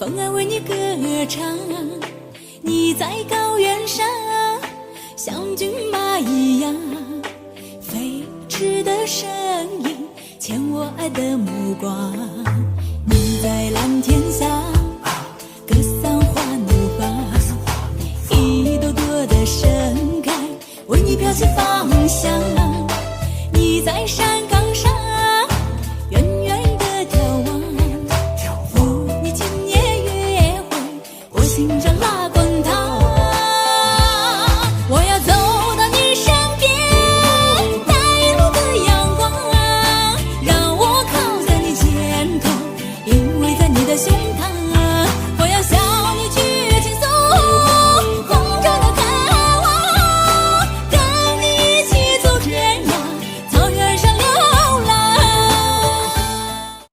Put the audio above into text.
风儿为你歌唱。你在高原上，像骏马一样，飞驰的声音牵我爱的目光。你在蓝天下，格桑花怒放，一朵朵的盛开，为你飘起芳香。你在山岗上，远远地眺望，扶你今夜约会，我心中拉滚烫。我要走到你身边，带一路的阳光，让我靠在你肩头，依偎在你的胸膛。